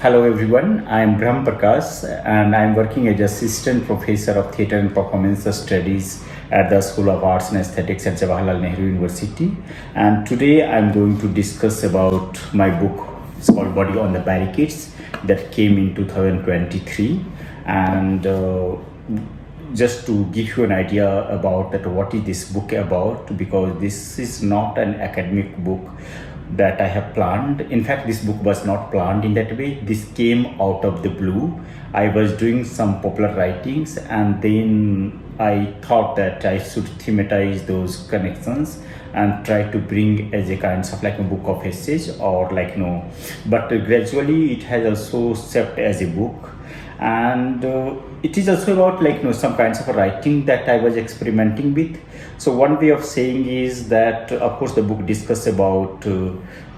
Hello everyone, I am Prakash and I am working as assistant professor of theatre and performance studies at the School of Arts and Aesthetics at Jawaharlal Nehru University. And today I am going to discuss about my book. It's called Body on the Barricades that came in 2023. And just to give you an idea about that, what is this book about, because this is not an academic book that I have planned. In fact, this book was not planned in that way. This came out of the blue. I was doing some popular writings and then I thought that I should thematize those connections and try to bring as a kind of like a book of essays or like but gradually it has also served as a book. And it is also about like some kinds of writing that I was experimenting with. So one way of saying is that of course the book discusses about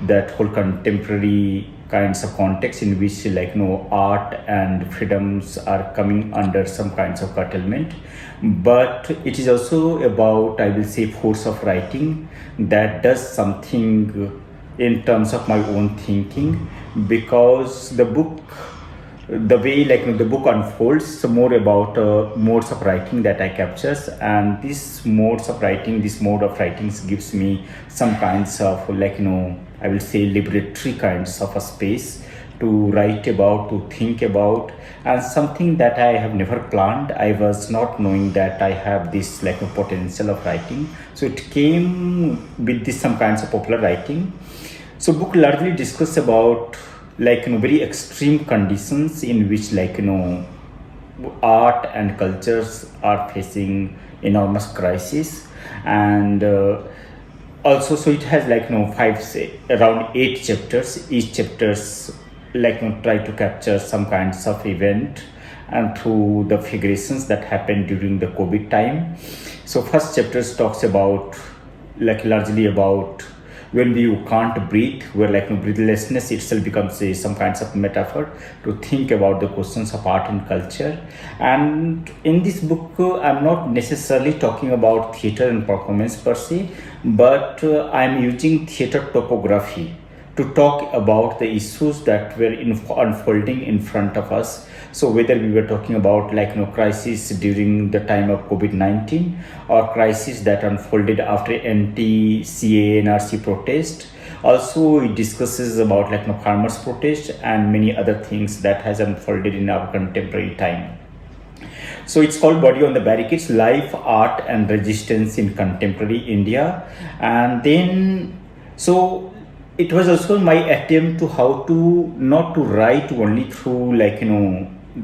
that whole contemporary kinds of context in which like art and freedoms are coming under some kinds of curtailment, but it is also about, I will say, force of writing that does something in terms of my own thinking, because the book, the way like the book unfolds more about modes of writing that I captures, and this mode of writing gives me some kinds of like I will say liberatory kinds of a space to write about, to think about, and something that I have never planned. I was not knowing that I have this like a potential of writing, so it came with this some kinds of popular writing. So book largely discuss about like very extreme conditions in which like art and cultures are facing enormous crisis. And also, so it has like around 8 chapters. Each chapters like try to capture some kinds of event and through the figurations that happened during the COVID time. So first chapters talks about like largely about when you can't breathe, where like breathlessness itself becomes some kinds of metaphor to think about the questions of art and culture. And in this book, I'm not necessarily talking about theater and performance per se, but I'm using theater topography to talk about the issues that were unfolding in front of us. So whether we were talking about like crisis during the time of COVID-19 or crisis that unfolded after anti-CAA NRC protest. Also it discusses about like farmers protest and many other things that has unfolded in our contemporary time. So it's called Body on the Barricades, Life, Art and Resistance in Contemporary India. And then so it was also my attempt to how to not to write only through like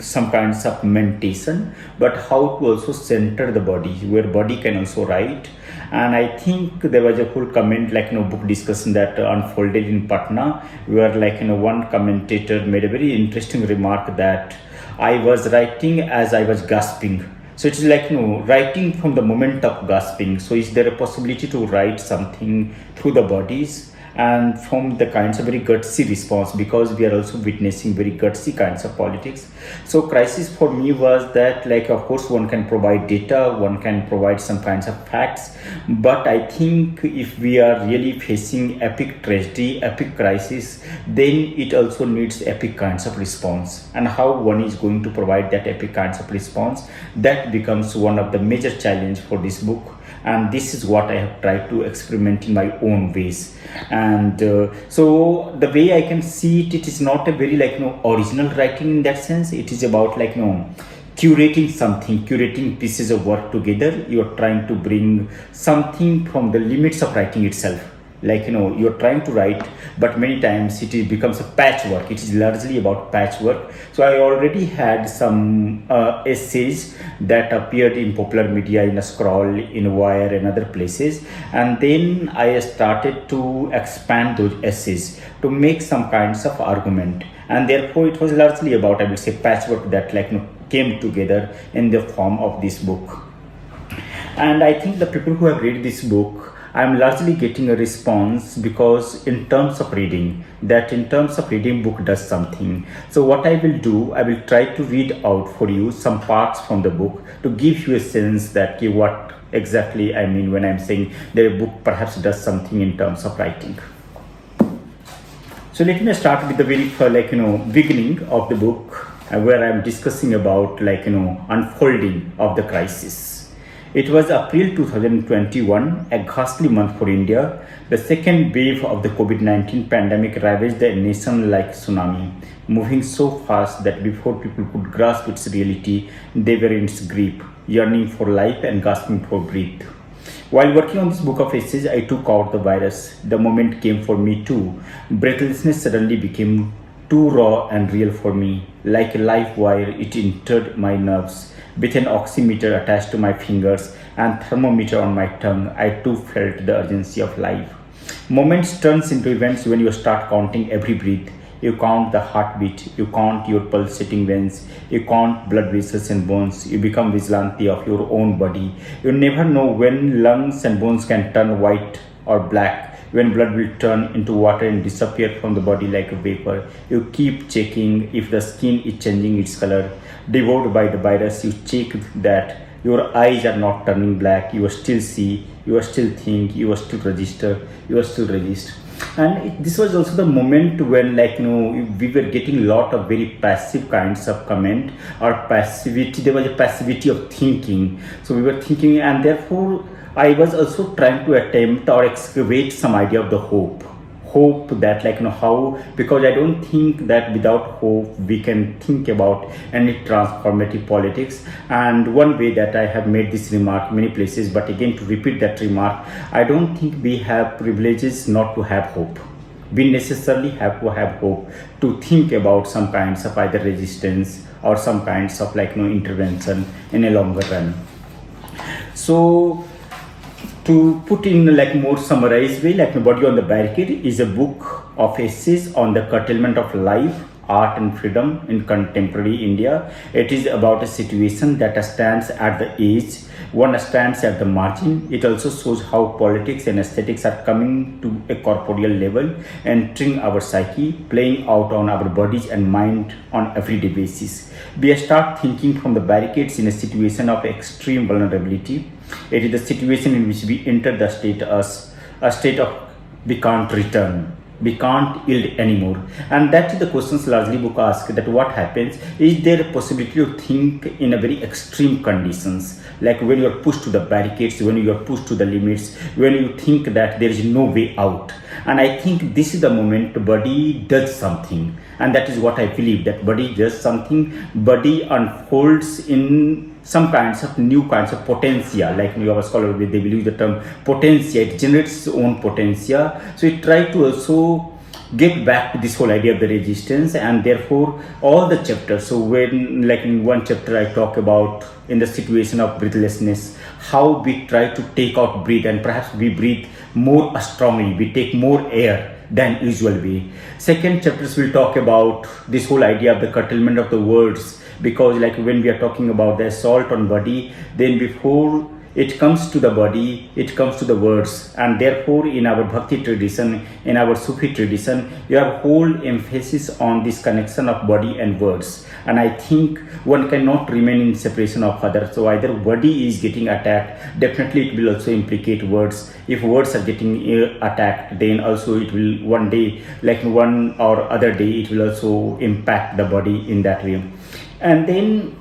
some kinds of meditation, but how to also center the body, where body can also write. And I think there was a whole comment like book discussion that unfolded in Patna, where like one commentator made a very interesting remark that I was writing as I was gasping. So it's like writing from the moment of gasping. So is there a possibility to write something through the bodies and from the kinds of very gutsy response, because we are also witnessing very gutsy kinds of politics. So crisis for me was that like of course one can provide data, one can provide some kinds of facts, but I think if we are really facing epic tragedy, epic crisis, then it also needs epic kinds of response, and how one is going to provide that epic kinds of response, that becomes one of the major challenge for this book. And this is what I have tried to experiment in my own ways. And so the way I can see it, it is not a very like original writing in that sense. It is about like curating something, curating pieces of work together. You are trying to bring something from the limits of writing itself. Like you're trying to write, but many times becomes a patchwork. It is largely about patchwork. So I already had some essays that appeared in popular media, in a Scroll, in Wire and other places, and then I started to expand those essays to make some kinds of argument, and therefore it was largely about, I will say, patchwork that like came together in the form of this book. And I think the people who have read this book, I'm largely getting a response, because in terms of reading, book does something. So what I will do, I will try to read out for you some parts from the book to give you a sense that what exactly I mean when I'm saying that a book perhaps does something in terms of writing. So let me start with the very beginning of the book, where I'm discussing about unfolding of the crisis. It was April 2021, a ghastly month for India. The second wave of the COVID-19 pandemic ravaged the nation like tsunami, moving so fast that before people could grasp its reality, they were in its grip, yearning for life and gasping for breath. While working on this book of essays, I took out the virus. The moment came for me too. Breathlessness suddenly became too raw and real for me. Like a live wire, it entered my nerves. With an oximeter attached to my fingers and thermometer on my tongue, I too felt the urgency of life. Moments turns into events when you start counting every breath. You count the heartbeat, you count your pulsating veins, you count blood vessels and bones, you become vigilante of your own body. You never know when lungs and bones can turn white or black, when blood will turn into water and disappear from the body like a vapor. You keep checking if the skin is changing its color. Devoured by the virus, you check that your eyes are not turning black, you still see, you still think, you still register, you still resist. And this was also the moment when we were getting a lot of very passive kinds of comment or passivity. There was a passivity of thinking, so we were thinking, and therefore I was also trying to attempt or excavate some idea of the hope that how, because I don't think that without hope we can think about any transformative politics. And one way that I have made this remark many places, but again to repeat that remark, I don't think we have privileges not to have hope. We necessarily have to have hope to think about some kinds of either resistance or some kinds of intervention in a longer run. So to put in more summarized way, Body on the Barricade is a book of essays on the curtailment of life, art and freedom in contemporary India. It is about a situation that stands at the edge, one stands at the margin. It also shows how politics and aesthetics are coming to a corporeal level, entering our psyche, playing out on our bodies and mind on everyday basis. We start thinking from the barricades in a situation of extreme vulnerability. It is the situation in which we enter the state as a state of we can't return. We can't yield anymore. And that is the questions largely book asks, that what happens, is there a possibility to think in a very extreme conditions, like when you are pushed to the barricades, when you are pushed to the limits, when you think that there is no way out. And I think this is the moment body does something, and that is what I believe, that body does something. Body unfolds in some kinds of new kinds of potentia, like our scholar they will use the term potentia. It generates its own potentia. So it tries to also get back to this whole idea of the resistance. And therefore all the chapters, so when in one chapter I talk about in the situation of breathlessness, how we try to take out breathe, and perhaps we breathe more strongly, we take more air than usual way. Second chapters will talk about this whole idea of the curtailment of the words, because when we are talking about the assault on body, then before it comes to the body, it comes to the words. And therefore in our bhakti tradition, in our Sufi tradition, you have whole emphasis on this connection of body and words. And I think one cannot remain in separation of others. So either body is getting attacked, definitely it will also implicate words. If words are getting attacked, then also it will one day, one or other day, it will also impact the body in that way. And then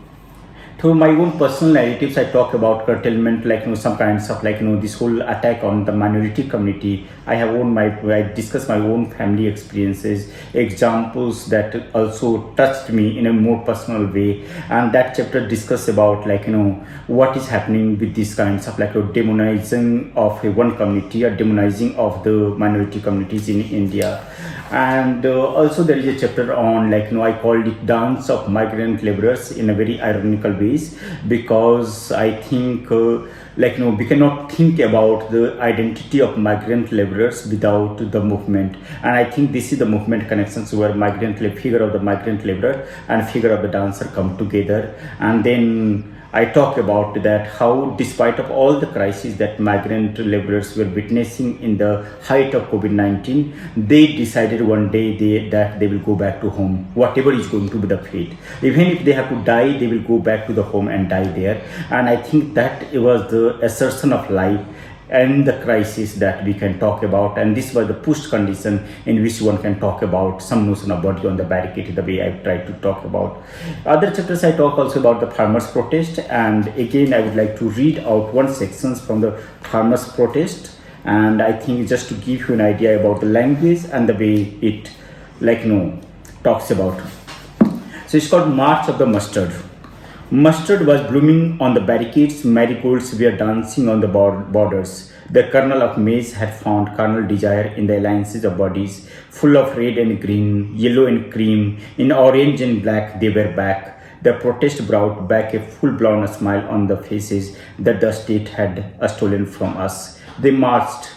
through my own personal narratives, I talk about curtailment, some kinds of this whole attack on the minority community. I discuss my own family experiences, examples that also touched me in a more personal way. And that chapter discuss about what is happening with these kinds of demonizing of one community or demonizing of the minority communities in India. And also there is a chapter on I called it dance of migrant laborers in a very ironical ways, because I think we cannot think about the identity of migrant laborers without the movement. And I think this is the movement connections where figure of the migrant laborer and figure of the dancer come together. And then I talk about that how despite of all the crises that migrant laborers were witnessing in the height of COVID-19, they decided one day that they will go back to home, whatever is going to be the fate. Even if they have to die, they will go back to the home and die there. And I think that it was the assertion of life and the crisis that we can talk about, and this was the pushed condition in which one can talk about some notion of body on the barricade, the way I tried to talk about. Other chapters I talk also about the farmers protest, and again I would like to read out one section from the farmers protest, and I think just to give you an idea about the language and the way it talks about. So it's called March of the Mustard. Mustard was blooming on the barricades, marigolds were dancing on the borders. The kernel of maize had found carnal desire in the alliances of bodies, full of red and green, yellow and cream, in orange and black they were back. The protest brought back a full-blown smile on the faces that the state had stolen from us. They marched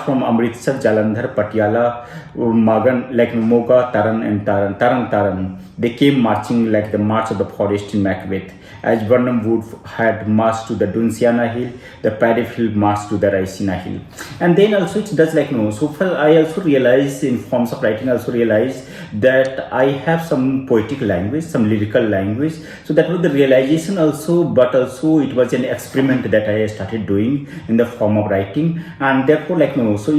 from Amritsar, Jalandhar, Patiala, Magan, Moga, Taran and Taran. They came marching like the march of the forest in Macbeth. As Burnham Wood had marched to the Dunsiana Hill, the Paddy Hill marched to the Raisina Hill. And then also it does so far I also realized in forms of writing, I also realized that I have some poetic language, some lyrical language. So that was the realization also, but also it was an experiment that I started doing in the form of writing. And therefore so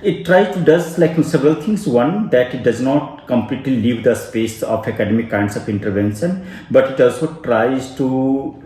it tries to does several things. One, that it does not completely leave the space of academic kinds of intervention, but it also tries to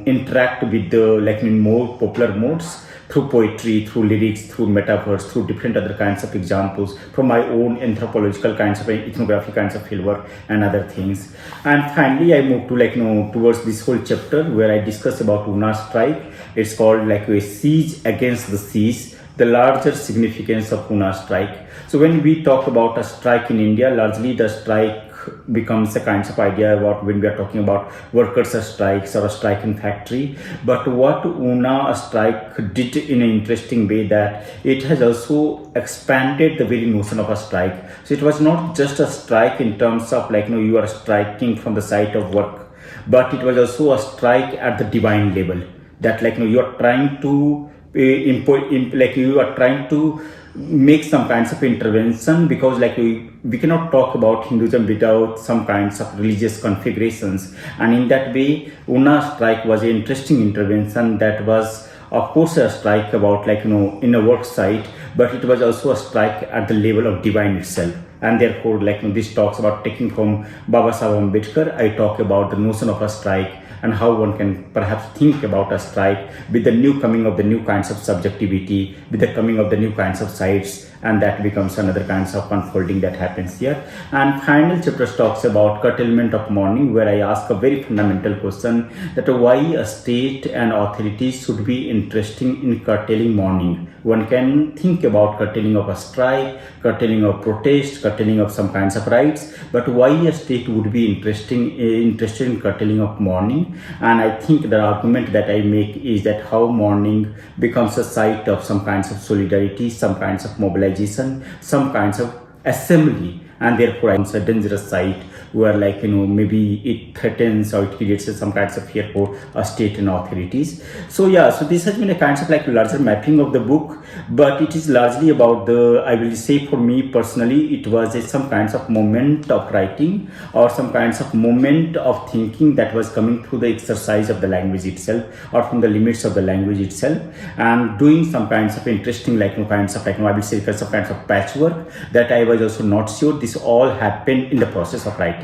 interact with the more popular modes through poetry, through lyrics, through metaphors, through different other kinds of examples from my own anthropological kinds of ethnographic kinds of fieldwork and other things. And finally I moved to towards this whole chapter where I discuss about Una's strike. It's called a siege against the siege, the larger significance of Una's strike. So when we talk about a strike in India, largely the strike becomes a kind of idea about when we are talking about workers' strikes or a strike in factory. But what Una strike did in an interesting way, that it has also expanded the very notion of a strike. So it was not just a strike in terms of you are striking from the site of work, but it was also a strike at the divine level, that you are trying to you are trying to make some kinds of intervention, because we cannot talk about Hinduism without some kinds of religious configurations. And in that way, Una strike was an interesting intervention that was of course a strike about in a work site, but it was also a strike at the level of divine itself. And therefore this talks about taking from Baba Saheb Ambedkar, I talk about the notion of a strike and how one can perhaps think about a strike with the new coming of the new kinds of subjectivity, with the coming of the new kinds of sites, and that becomes another kinds of unfolding that happens here. And final chapter talks about curtailment of mourning, where I ask a very fundamental question, that why a state and authorities should be interested in curtailing mourning. One can think about curtailing of a strike, curtailing of protest, curtailing of some kinds of rights, but why a state would be interested in curtailing of mourning? And I think the argument that I make is that how mourning becomes a site of some kinds of solidarity, some kinds of mobilization, some kinds of assembly, and therefore it's a dangerous site where maybe it threatens or it creates some kinds of fear for a state and authorities. So this has been a kind of larger mapping of the book, but it is largely about I will say for me personally, it was some kinds of moment of writing or some kinds of moment of thinking that was coming through the exercise of the language itself or from the limits of the language itself, and doing some kinds of interesting I will say some kinds of patchwork that I was also not sure this all happened in the process of writing.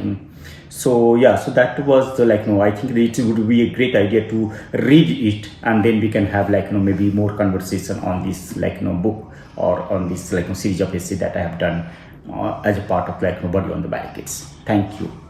So so that was the I think it would be a great idea to read it, and then we can have maybe more conversation on this book or on this series of essays that I have done as a part of Body on the Barricades. Thank you.